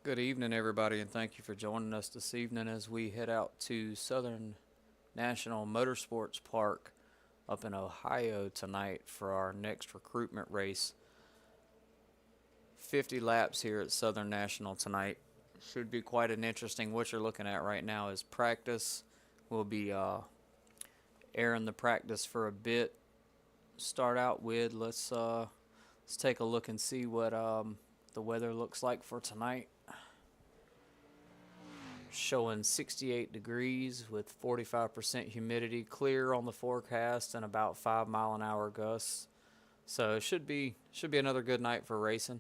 Good evening, everybody, and thank you for joining us this evening as we head out to Southern National Motorsports Park up in Ohio tonight for our next recruitment race. 50 laps here at Southern National tonight. Should be quite an interesting. What you're looking at right now is practice. We'll be airing the practice for a bit. Start out with let's take a look and see what the weather looks like for tonight. Showing 68 degrees with 45% humidity, clear on the forecast, and about 5-mile-an-hour gusts. So it should be another good night for racing.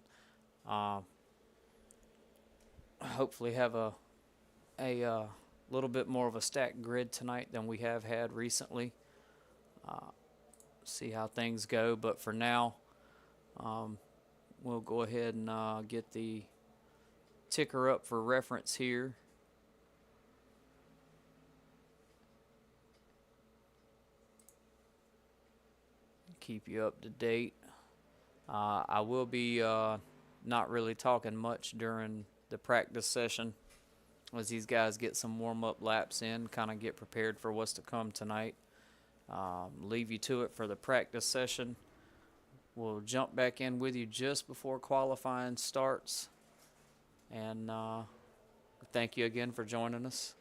Hopefully have a little bit more of a stacked grid tonight than we have had recently. See how things go, but for now, we'll go ahead and get the ticker up for reference here. Keep you up to date. I will be not really talking much during the practice session as these guys get some warm-up laps in, kind of get prepared for what's to come tonight. Leave you to it for the practice session. We'll jump back in with you just before qualifying starts. And thank you again for joining us.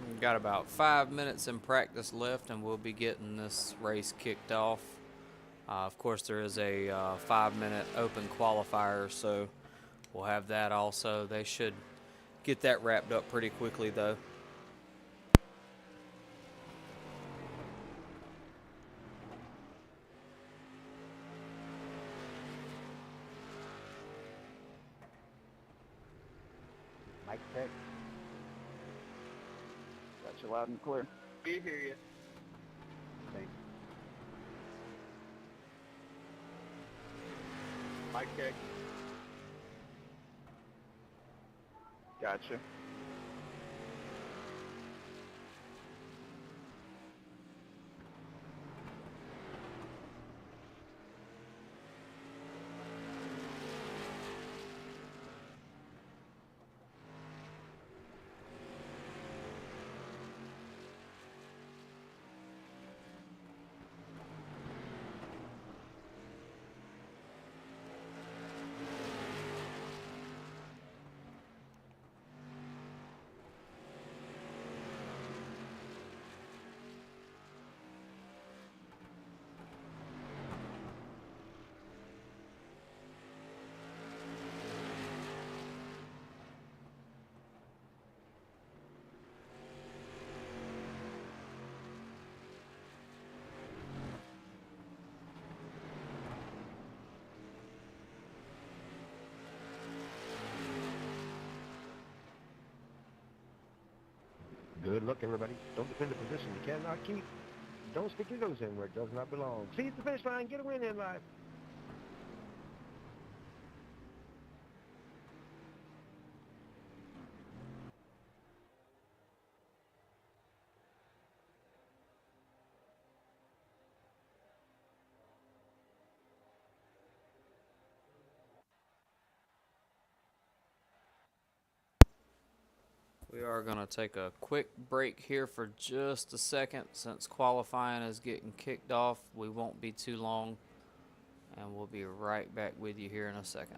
We've got about 5 minutes in practice left, and we'll be getting this race kicked off. Of course, there is a 5-minute open qualifier, so we'll have that also. They should get that wrapped up pretty quickly, though. Mic check. Got you loud and clear. We hear you. Thanks. Mic check. Gotcha. Good luck, everybody. Don't defend the position you cannot keep. Don't stick your nose in where it does not belong. Seize the finish line. Get a win in life. We are going to take a quick break here for just a second since qualifying is getting kicked off. We won't be too long, and we'll be right back with you here in a second.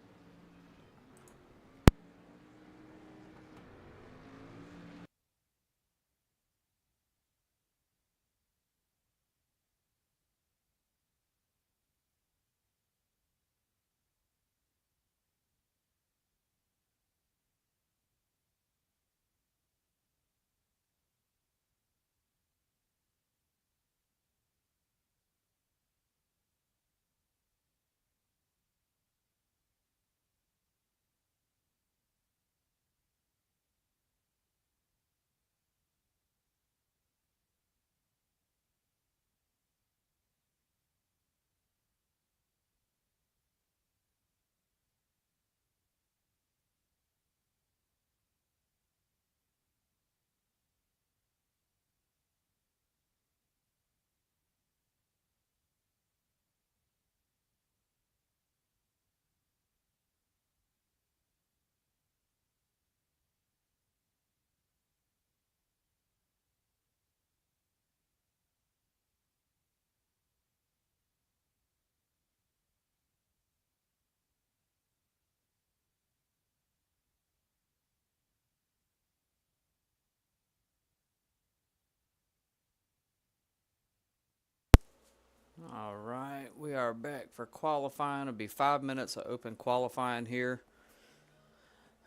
All right, we are back for qualifying. It'll be 5 minutes of open qualifying here.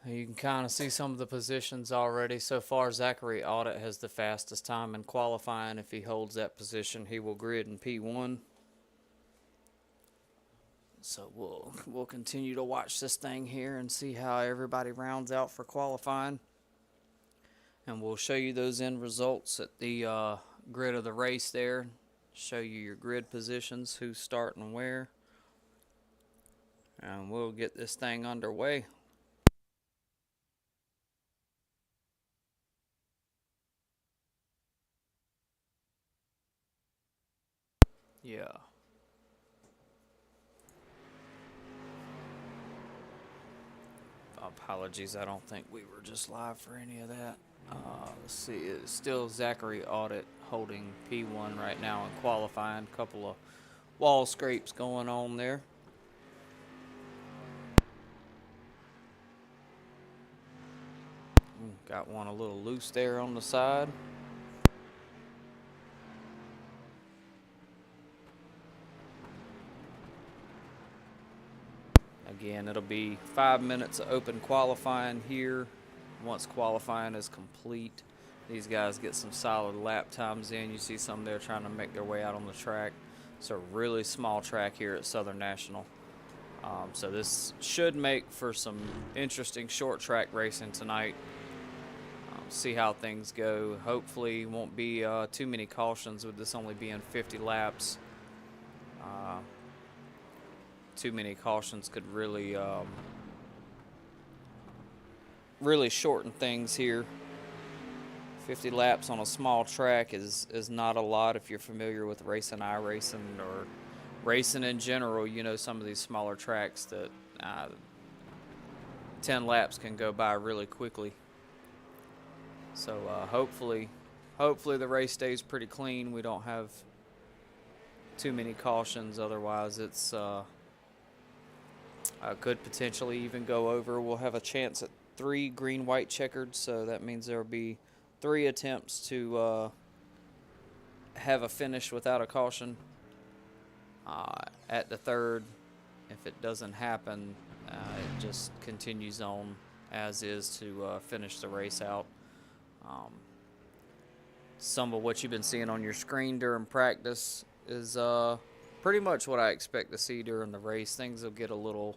You can kind of see some of the positions already. So far, Zachary Audit has the fastest time in qualifying. If he holds that position, he will grid in P1. So we'll continue to watch this thing here and see how everybody rounds out for qualifying. And we'll show you those end results at the grid of the race there. Show you your grid positions, who's starting where. And we'll get this thing underway. Yeah. Apologies, I don't think we were just live for any of that. Let's see, it's still Zachary Audit holding P1 right now in qualifying. Couple of wall scrapes going on there. Got one a little loose there on the side. Again, it'll be 5 minutes of open qualifying here. Once qualifying is complete, these guys get some solid lap times in. You see some there trying to make their way out on the track. It's a really small track here at Southern National. So this should make for some interesting short track racing tonight. See how things go. Hopefully won't be too many cautions with this only being 50 laps. Too many cautions could really really shorten things here. 50 laps on a small track is not a lot if you're familiar with racing, iRacing, or racing in general. You know, some of these smaller tracks that 10 laps can go by really quickly. So hopefully the race stays pretty clean. We don't have too many cautions. Otherwise, it's could potentially even go over. We'll have a chance at 3 green, white, checkered. So that means there will be 3 attempts to have a finish without a caution. At the third, if it doesn't happen, it just continues on as is to finish the race out. Some of what you've been seeing on your screen during practice is pretty much what I expect to see during the race. Things will get a little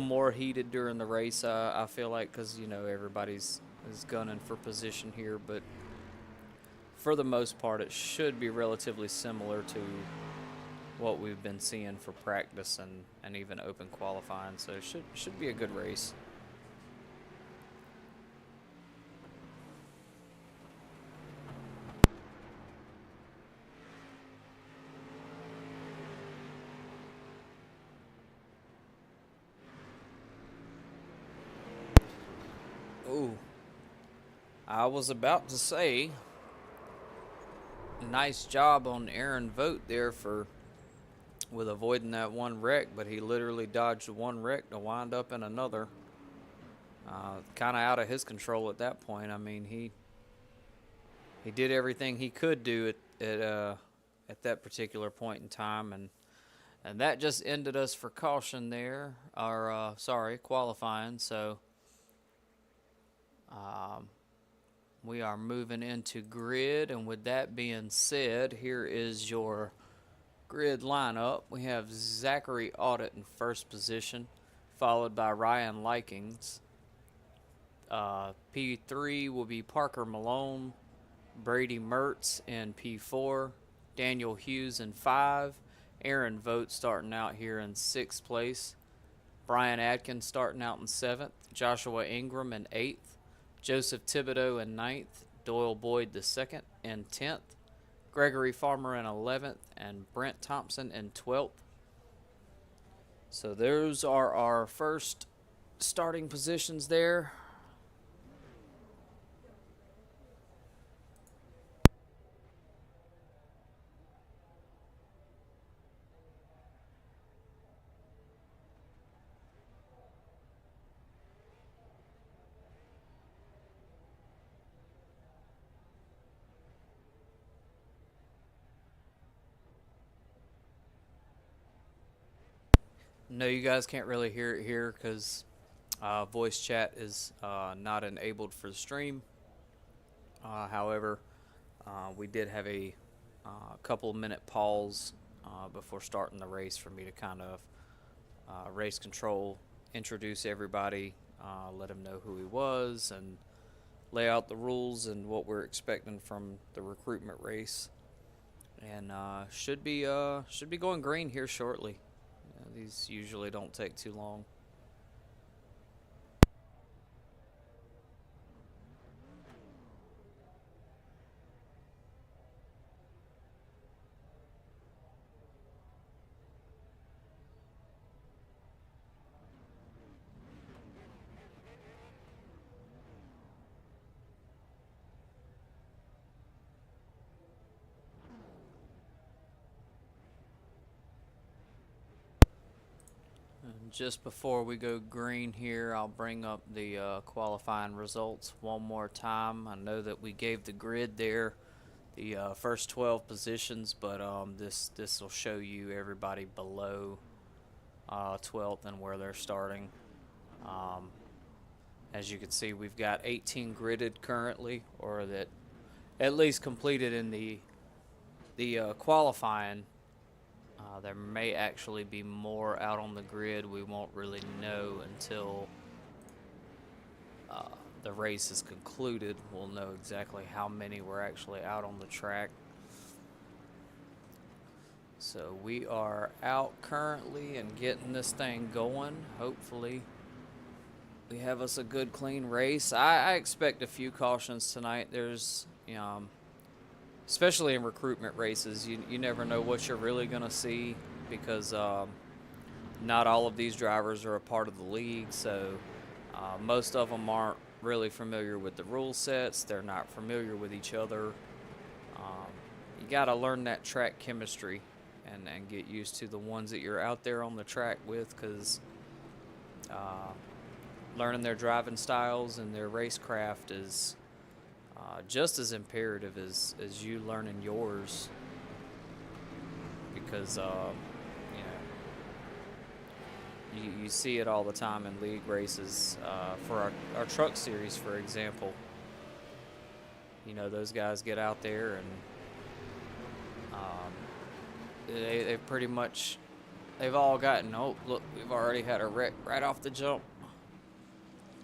more heated during the race, I feel like, because, you know, everybody's is gunning for position here. But for the most part, it should be relatively similar to what we've been seeing for practice and even open qualifying. So it should be a good race. Ooh, I was about to say, nice job on Aaron Vogt there with avoiding that one wreck, but he literally dodged one wreck to wind up in another. Kind of out of his control at that point. I mean, he did everything he could do at that particular point in time, and that just ended us for caution there, or qualifying. So we are moving into grid, and with that being said, here is your grid lineup. We have Zachary Audit in first position, followed by Ryan Likings. P3 will be Parker Malone, Brady Mertz in P4, Daniel Hughes in 5, Aaron Vogt starting out here in 6th place, Brian Adkins starting out in 7th, Joshua Ingram in 8th, Joseph Thibodeau in 9th, Doyle Boyd the 2nd in 10th, Gregory Farmer in 11th, and Brent Thompson in 12th. So those are our first starting positions there. No, you guys can't really hear it here because voice chat is not enabled for the stream. However, we did have a couple minute pause before starting the race for me to kind of race control, introduce everybody, let them know who he was, and lay out the rules and what we're expecting from the recruitment race. And should be going green here shortly. These usually don't take too long. And just before we go green here, I'll bring up the qualifying results one more time. I know that we gave the grid there, the first 12 positions, but this will show you everybody below 12th and where they're starting. As you can see, we've got 18 gridded currently, or that at least completed in the qualifying. There may actually be more out on the grid. We won't really know until the race is concluded. We'll know exactly how many were actually out on the track. So we are out currently and getting this thing going. Hopefully we have us a good clean race. I expect a few cautions tonight. There's, especially in recruitment races, you never know what you're really going to see because not all of these drivers are a part of the league, so most of them aren't really familiar with the rule sets. They're not familiar with each other. You got to learn that track chemistry and get used to the ones that you're out there on the track with, because learning their driving styles and their racecraft is just as imperative as you learning yours, because you see it all the time in league races. For our truck series, for example, those guys get out there and they pretty much, they've all gotten, oh look, we've already had a wreck right off the jump.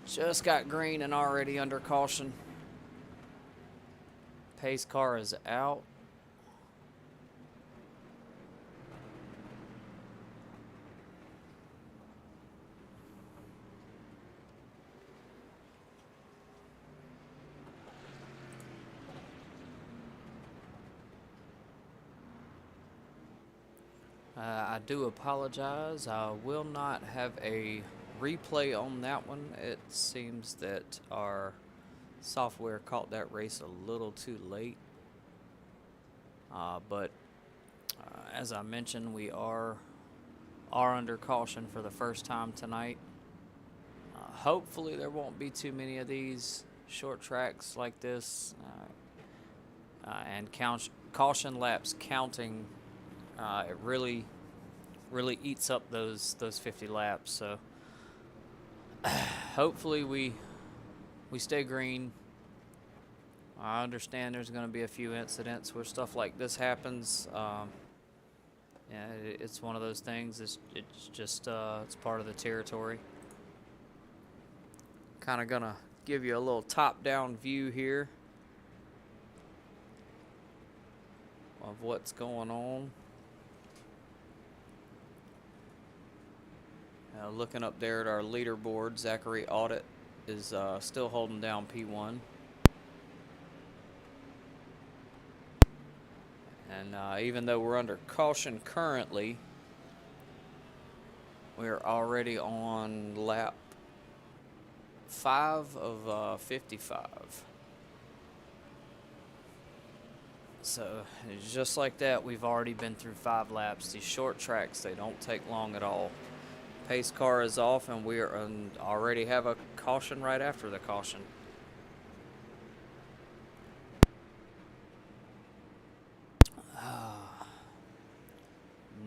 Just got green and already under caution. Pace car is out. I do apologize. I will not have a replay on that one. It seems that our software caught that race a little too late. But as I mentioned, we are under caution for the first time tonight. Hopefully there won't be too many of these short tracks like this. And caution laps counting, it really eats up those 50 laps. So hopefully we stay green. I understand there's going to be a few incidents where stuff like this happens. It's one of those things. It's just it's part of the territory. Kind of gonna give you a little top-down view here of what's going on. Looking up there at our leaderboard, Zachary Audit is still holding down P1. And even though we're under caution currently, we're already on lap 5 of 55. So just like that, we've already been through 5 laps. These short tracks, they don't take long at all. Pace car is off, and we are already have a caution right after the caution.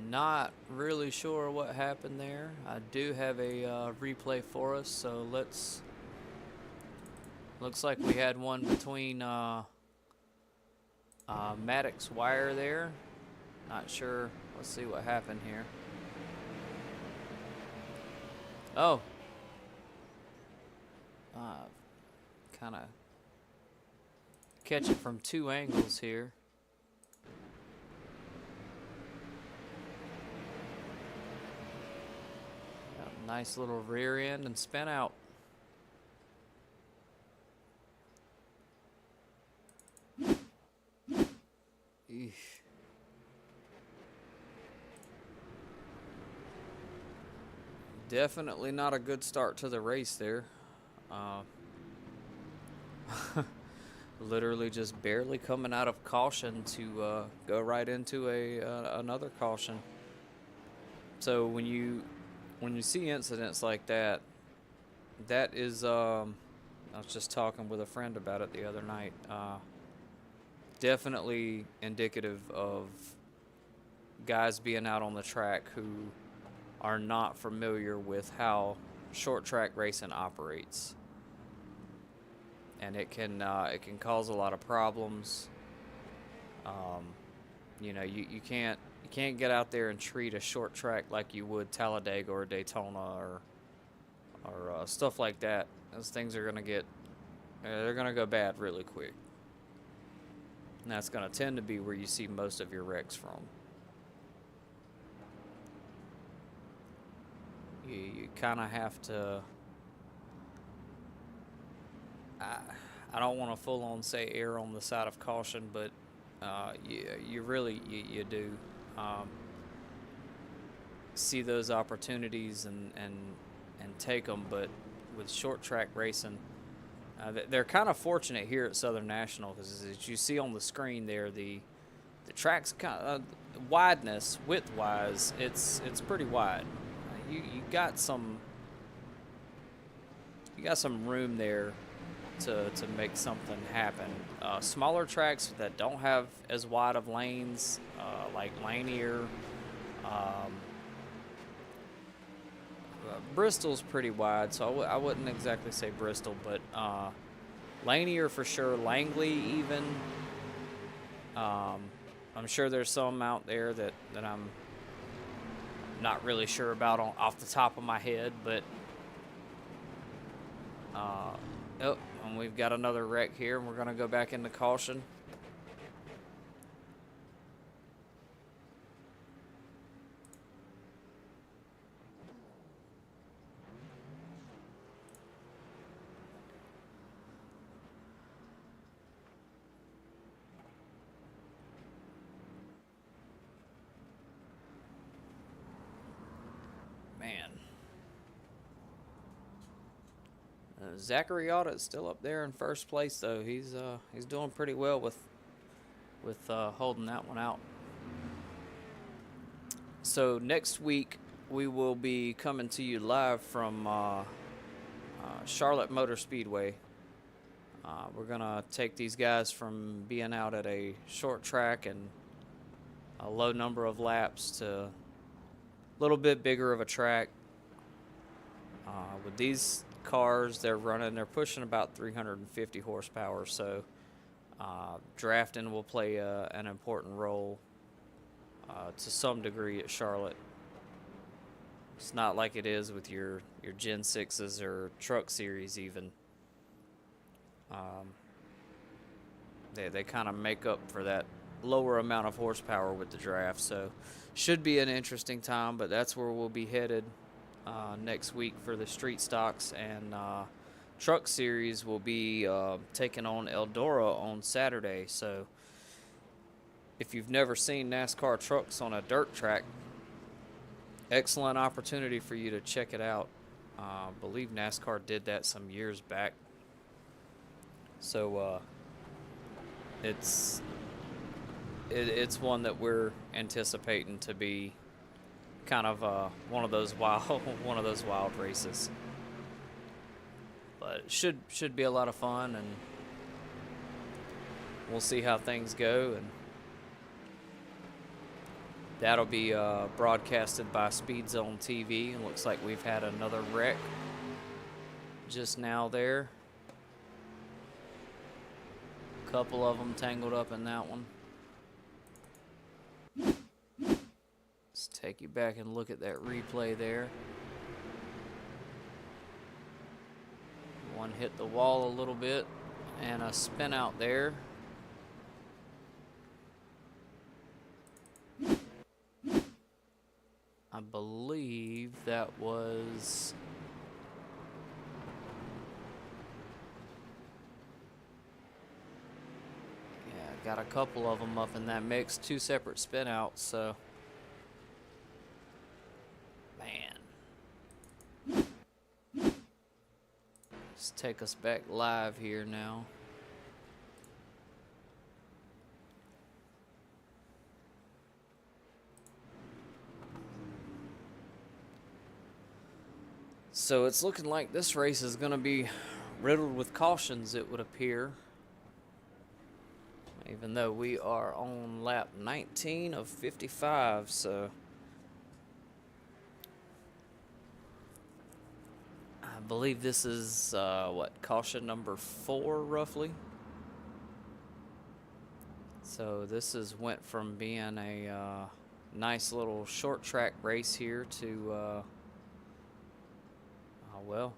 Not really sure what happened there. I do have a replay for us, so let's. Looks like we had one between Maddox wire there. Not sure. Let's see what happened here. Oh. Kind of catch it from two angles here. Nice little rear end and spin out. Eesh. Definitely not a good start to the race there. Literally just barely coming out of caution to go right into another caution. So when you see incidents like that, that is I was just talking with a friend about it the other night. Definitely indicative of guys being out on the track who are not familiar with how short track racing operates, and it can cause a lot of problems. You know, you can't get out there and treat a short track like you would Talladega or Daytona or stuff like that. Those things are gonna they're gonna go bad really quick, and that's gonna tend to be where you see most of your wrecks from. You kind of have to. I don't want to full on say err on the side of caution, but you really do see those opportunities and take them. But with short track racing, they're kind of fortunate here at Southern National, because as you see on the screen there, the track's kind of width wise, it's pretty wide. You got some room there to make something happen. Smaller tracks that don't have as wide of lanes, like Lanier, Bristol's pretty wide, so I wouldn't exactly say Bristol, but Lanier for sure, Langley even. I'm sure there's some out there that I'm not really sure about off the top of my head, but oh, and we've got another wreck here, and we're going to go back into caution. Man. Zachary Audit's still up there in first place, though. He's doing pretty well with holding that one out. So next week we will be coming to you live from Charlotte Motor Speedway. We're gonna take these guys from being out at a short track and a low number of laps to a little bit bigger of a track. With these cars, they're pushing about 350 horsepower, so drafting will play an important role to some degree at Charlotte. It's not like it is with your Gen 6s or Truck Series even. They kind of make up for that lower amount of horsepower with the draft, so should be an interesting time, but that's where we'll be headed next week for the StreetStocks, and Truck Series will be taking on Eldora on Saturday. So if you've never seen NASCAR trucks on a dirt track, excellent opportunity for you to check it out. I believe NASCAR did that some years back. So it's one that we're anticipating to be kind of one of those wild races. But it should be a lot of fun, and we'll see how things go. And That'll be broadcasted by Speed Zone TV. It looks like we've had another wreck just now there. A couple of them tangled up in that one. Let's take you back and look at that replay there. One hit the wall a little bit and a spin out there. I believe that was... yeah, got a couple of them up in that mix. 2 separate spin outs, so... man. Let's take us back live here now. So it's looking like this race is going to be riddled with cautions, it would appear. Even though we are on lap 19 of 55, so... I believe this is, caution number 4, roughly. So this went from being a nice little short track race here to... well,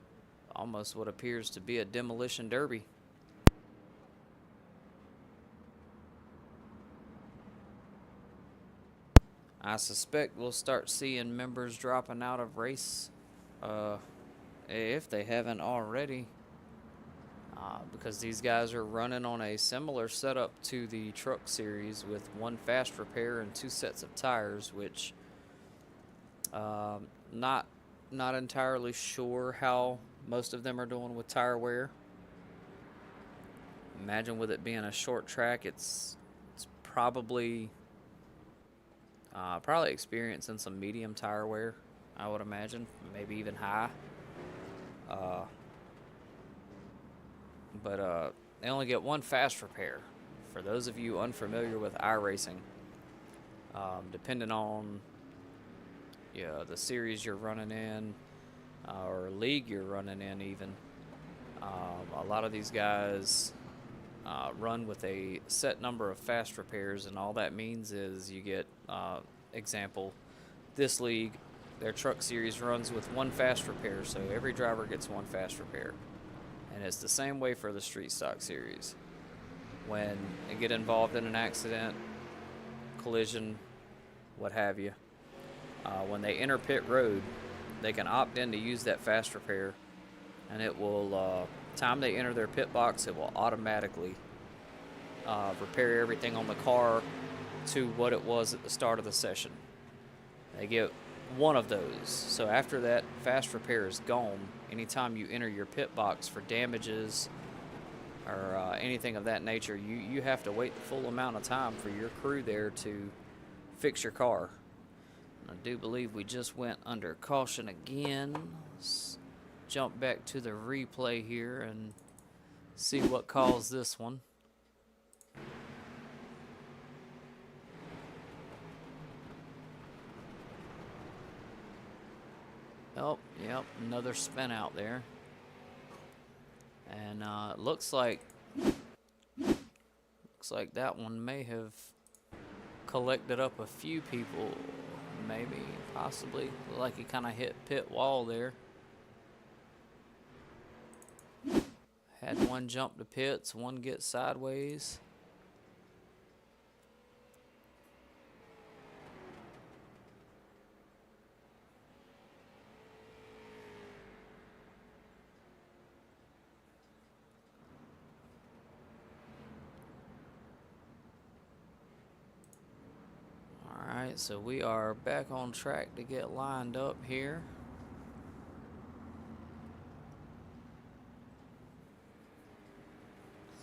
almost what appears to be a demolition derby. I suspect we'll start seeing members dropping out of race, if they haven't already, because these guys are running on a similar setup to the truck series with 1 fast repair and 2 sets of tires, which not entirely sure how most of them are doing with tire wear. Imagine with it being a short track, it's probably experiencing some medium tire wear, I would imagine, maybe even high. But they only get 1 fast repair. For those of you unfamiliar with iRacing, depending on the series you're running in, or league you're running in even, a lot of these guys run with a set number of fast repairs, and all that means is you get, example, this league, their truck series runs with 1 fast repair, so every driver gets 1 fast repair. And it's the same way for the StreetStock series. When they get involved in an accident, collision, what have you, when they enter pit road, they can opt in to use that fast repair, and it will, time they enter their pit box, it will automatically repair everything on the car to what it was at the start of the session. They get 1 of those. So after that fast repair is gone, anytime you enter your pit box for damages or anything of that nature, you have to wait the full amount of time for your crew there to fix your car. I do believe we just went under caution again. Let's jump back to the replay here and see what caused this one. Oh, yep, another spin out there. And it looks like that one may have collected up a few people, maybe, possibly. Like he kind of hit pit wall there. Had one jump to pits, one get sideways. Alright, so we are back on track to get lined up here.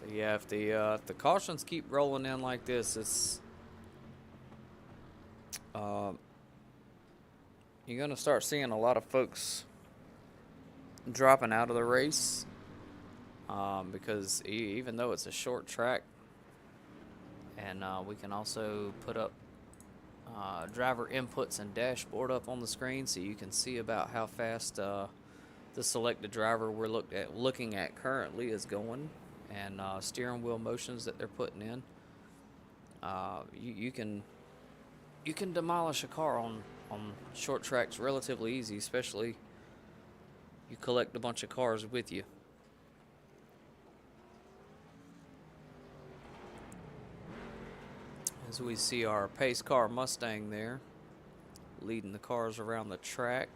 So yeah, if the cautions keep rolling in like this, it's you're gonna start seeing a lot of folks dropping out of the race, because even though it's a short track, and we can also put up driver inputs and dashboard up on the screen so you can see about how fast the selected driver we're looking at currently is going, and steering wheel motions that they're putting in. You can demolish a car on short tracks relatively easy, especially you collect a bunch of cars with you. As we see our pace car Mustang there, leading the cars around the track.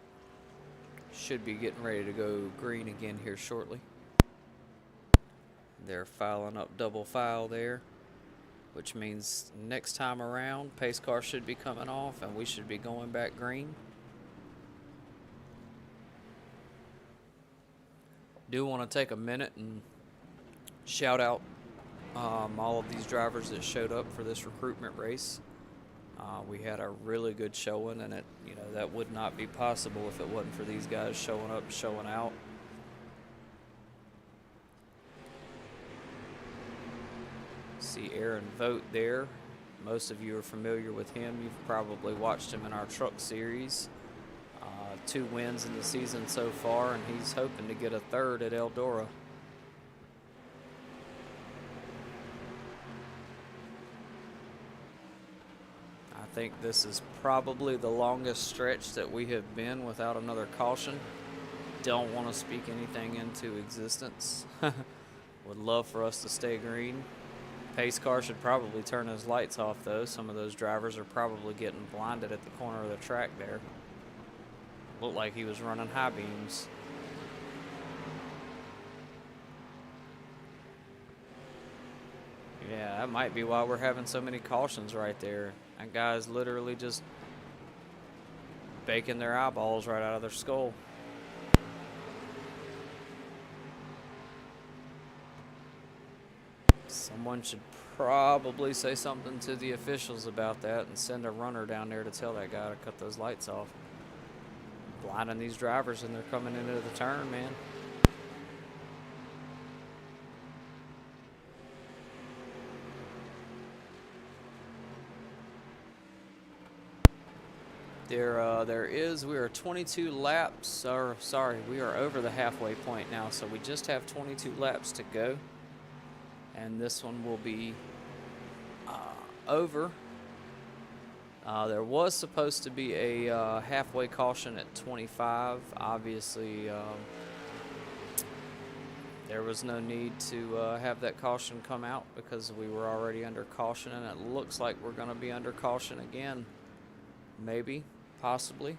Should be getting ready to go green again here shortly. They're filing up double file there, which means next time around, pace car should be coming off and we should be going back green. Do want to take a minute and shout out all of these drivers that showed up for this recruitment race. We had a really good showing, and that would not be possible if it wasn't for these guys showing up, showing out. See Aaron Vogt there. Most of you are familiar with him. You've probably watched him in our truck series. 2 wins in the season so far, and he's hoping to get a 3rd at Eldora. I think this is probably the longest stretch that we have been without another caution. Don't want to speak anything into existence. Would love for us to stay green. Pace car should probably turn his lights off though. Some of those drivers are probably getting blinded at the corner of the track there. Looked like he was running high beams. Yeah, that might be why we're having so many cautions right there. That guy's literally just baking their eyeballs right out of their skull. Someone should probably say something to the officials about that and send a runner down there to tell that guy to cut those lights off. Blinding these drivers and they're coming into the turn, man. We are 22 laps, or sorry, we are over the halfway point now, so we just have 22 laps to go. And this one will be over. There was supposed to be a halfway caution at 25. Obviously, there was no need to have that caution come out because we were already under caution, and it looks like we're going to be under caution again. Maybe, possibly.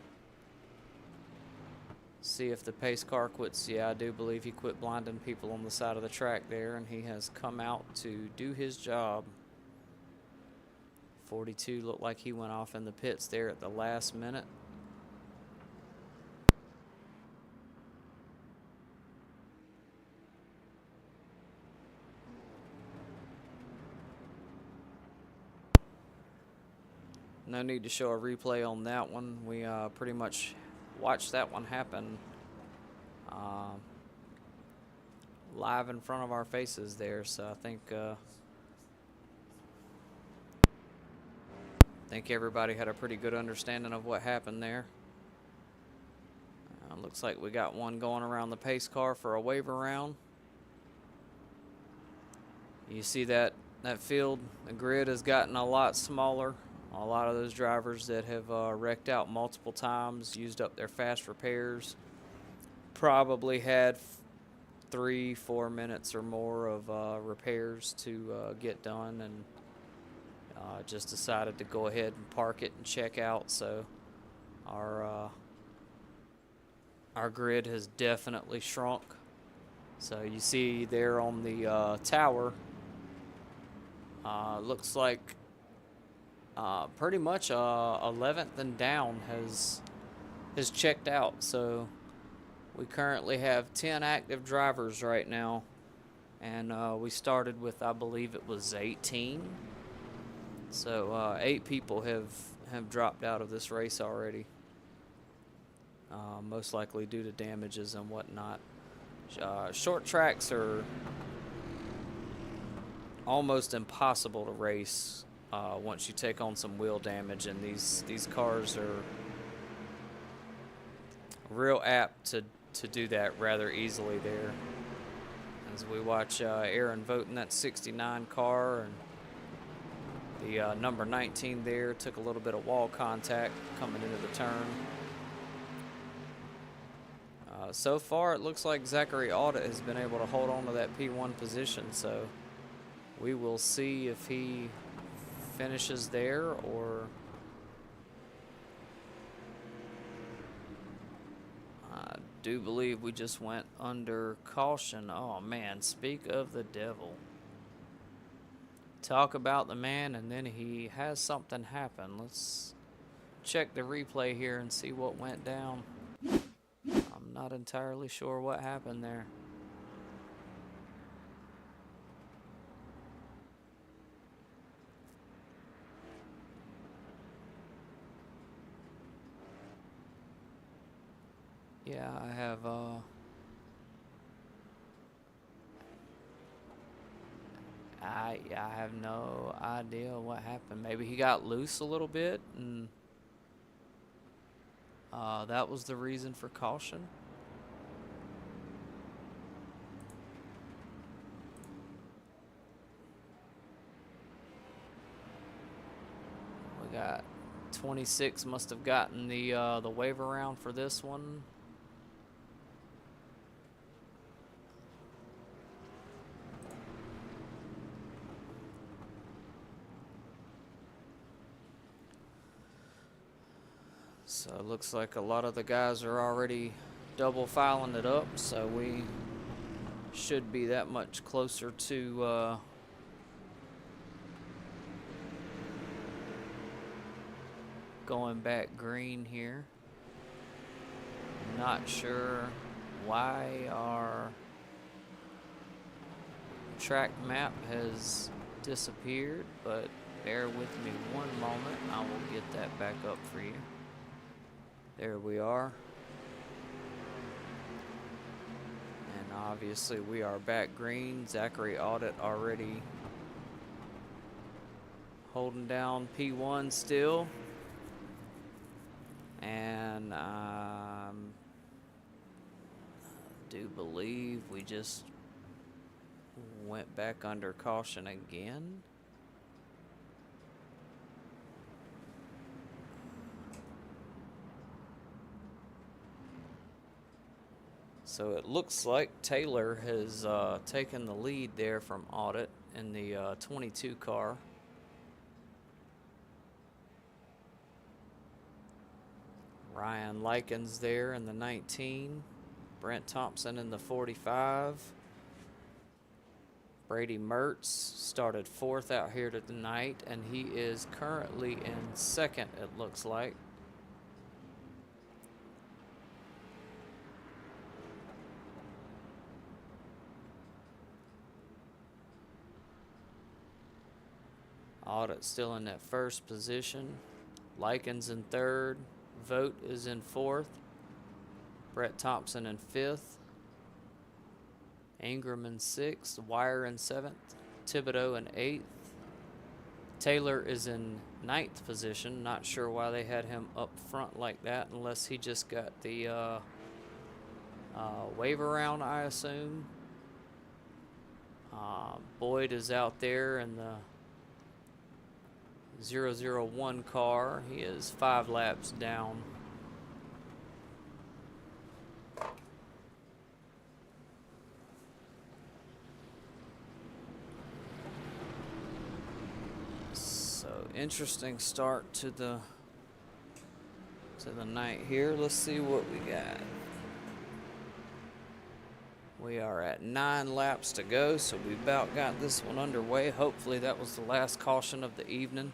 See if the pace car quits. Yeah, I do believe he quit blinding people on the side of the track there, and he has come out to do his job. 42 looked like he went off in the pits there at the last minute. No need to show a replay on that one. We pretty much watched that one happen live in front of our faces there. So I think everybody had a pretty good understanding of what happened there. Looks like we got one going around the pace car for a waiver round. You see that field, the grid has gotten a lot smaller. A lot of those drivers that have wrecked out multiple times, used up their fast repairs, probably had 3-4 minutes or more of repairs to get done, and just decided to go ahead and park it and check out. So our grid has definitely shrunk. So you see there on the tower, looks like pretty much 11th and down has checked out. So we currently have 10 active drivers right now, and we started with, I believe it was 18. So 8 people have dropped out of this race already, most likely due to damages and whatnot. Short tracks are almost impossible to race once you take on some wheel damage, and these cars are real apt to do that rather easily there. As we watch Aaron vote in that 69 car, and the number 19 there took a little bit of wall contact coming into the turn. So far, it looks like Zachary Audit has been able to hold on to that P1 position, so we will see if he finishes there or I do believe we just went under caution. Oh man, speak of the devil. Talk about the man, and then he has something happen. Let's check the replay here and see what went down. I'm not entirely sure what happened there. Yeah, I have I have no idea what happened. Maybe he got loose a little bit, and that was the reason for caution. We got 26 must have gotten the wave around for this one. So it looks like a lot of the guys are already double filing it up, so we should be that much closer to going back green here. Not sure why our track map has disappeared, but bear with me one moment. I will get that back up for you. There we are. And obviously we are back green. Zachary Audit already holding down P1 still. And I do believe we just went back under caution again. So it looks like Taylor has taken the lead there from Audit in the 22 car. Ryan Likens there in the 19. Brent Thompson in the 45. Brady Mertz started 4th out here tonight, and he is currently in 2nd, it looks like. Audit still in that 1st position. Likens in 3rd. Vote is in 4th. Brett Thompson in 5th. Ingram in 6th. Wire in 7th. Thibodeau in 8th. Taylor is in 9th position. Not sure why they had him up front like that, unless he just got the wave around, I assume. Boyd is out there in the 001 car. He is 5 laps down. So interesting start to the night here. Let's see what we got. We are at 9 laps to go, so we about got this one underway. Hopefully that was the last caution of the evening.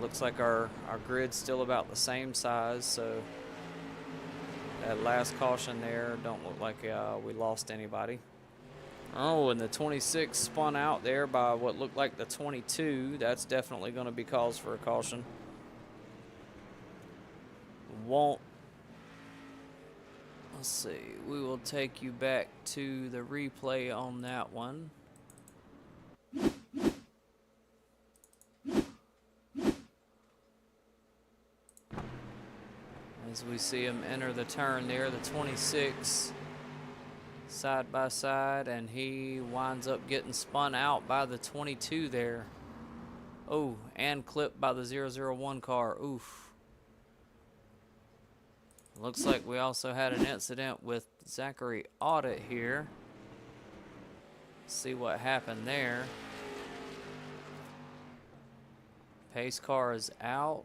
Looks like our grid's still about the same size, so that last caution there don't look like we lost anybody. Oh, and the 26 spun out there by what looked like the 22. That's definitely going to be cause for a caution. Let's see. We will take you back to the replay on that one. as we see him enter the turn there, the 26 side by side, and he winds up getting spun out by the 22 there. Oh, and clipped by the 001 car. Oof. Looks like we also had an incident with Zachary Audit here. See what happened there. Pace car is out.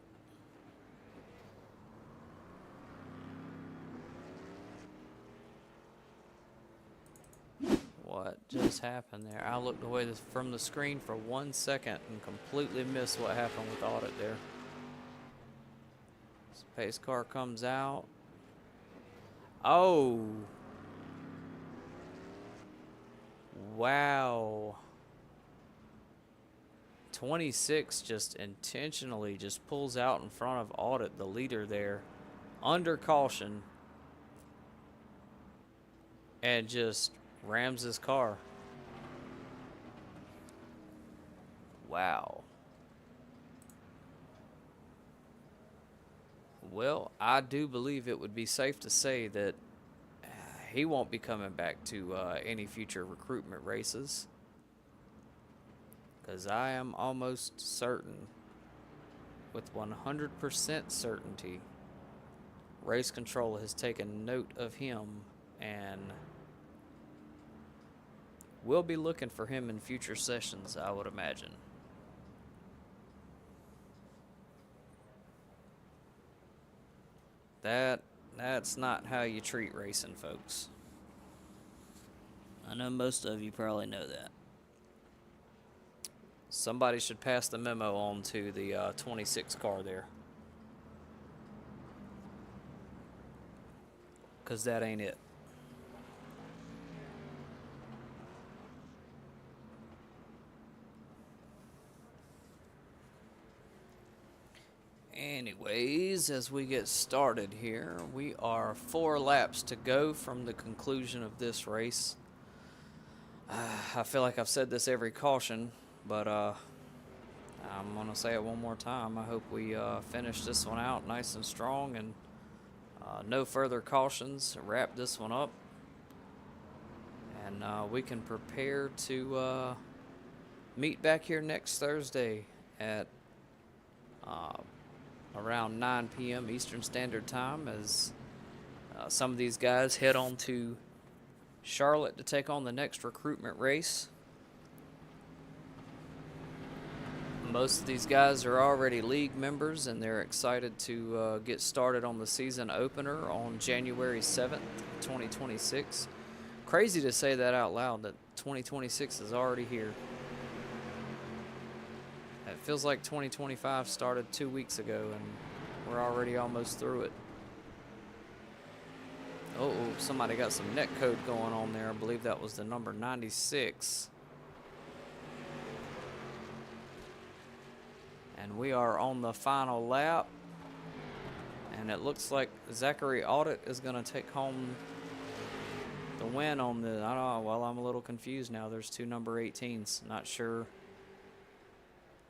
What just happened there? I looked away from the screen for 1 second and completely missed what happened with Audit there. So pace car comes out. Oh. Wow. 26 just intentionally just pulls out in front of Audit, the leader there, under caution, and just rams his car. Wow. Well, I do believe it would be safe to say that he won't be coming back to any future recruitment races, because I am almost certain, with 100% certainty, Race Control has taken note of him and we'll be looking for him in future sessions, I would imagine. That's not how you treat racing, folks. I know most of you probably know that. Somebody should pass the memo on to the 26 car there, because that ain't it. Anyways, as we get started here, we are 4 laps to go from the conclusion of this race. I feel like I've said this every caution, but I'm going to say it one more time. I hope we finish this one out nice and strong and no further cautions. Wrap this one up, and we can prepare to meet back here next Thursday at around 9 p.m. Eastern Standard Time, as some of these guys head on to Charlotte to take on the next recruitment race. Most of these guys are already league members, and they're excited to get started on the season opener on January 7th, 2026. Crazy to say that out loud, that 2026 is already here. It feels like 2025 started 2 weeks ago, and we're already almost through it. Oh, somebody got some net code going on there. I believe that was the number 96. And we are on the final lap. And it looks like Zachary Audit is going to take home the win on the... I don't know, well, I'm a little confused now. There's 2 number 18s. Not sure.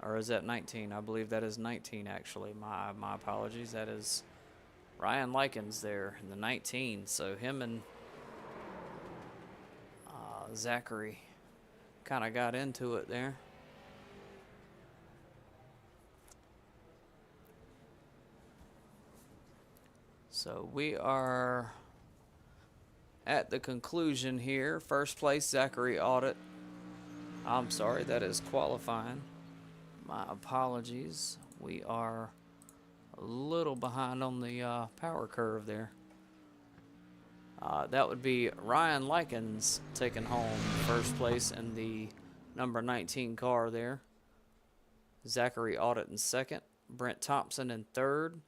Or is that 19? I believe that is 19, actually. My apologies. That is Ryan Likens there in the 19. So him and Zachary kind of got into it there. So we are at the conclusion here. First place, Zachary Audit. I'm sorry, that is qualifying. My apologies. We are a little behind on the power curve there. That would be Ryan Likens taking home first place in the number 19 car there. Zachary Audit in second. Brent Thompson in third.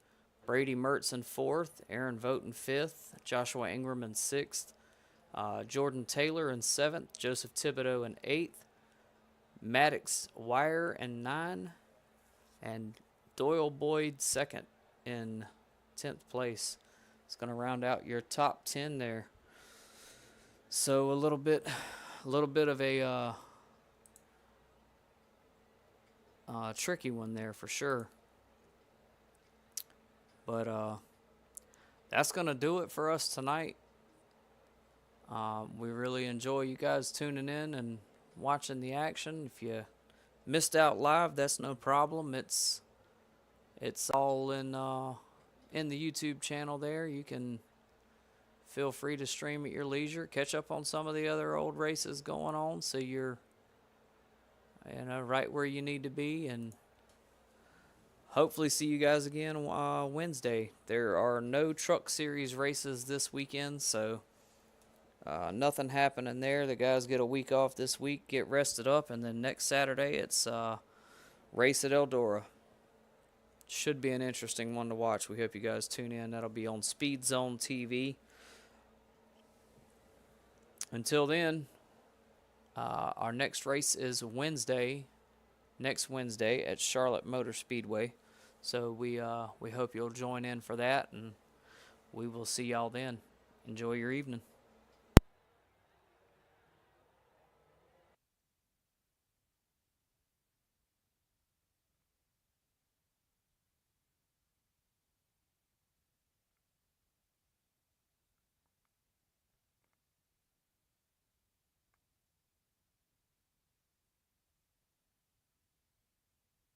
Brady Mertz in fourth. Aaron Vogt in fifth. Joshua Ingram in sixth. Jordan Taylor in seventh. Joseph Thibodeau in eighth. Maddox Wire in 9, and Doyle Boyd second in 10th place. It's going to round out your top 10 there. So a little bit of a tricky one there for sure. But that's going to do it for us tonight. We really enjoy you guys tuning in and watching the action. If you missed out live, that's no problem. It's all in the YouTube channel there. You can feel free to stream at your leisure, catch up on some of the other old races going on, so you're right where you need to be, and hopefully see you guys again Wednesday. There are no Truck Series races this weekend, so nothing happening there. The guys get a week off this week, get rested up, and then next Saturday it's race at Eldora. Should be an interesting one to watch. We hope you guys tune in. That'll be on Speed Zone TV. Until then, our next race is next Wednesday at Charlotte Motor Speedway. So we hope you'll join in for that, and we will see y'all then. Enjoy your evening.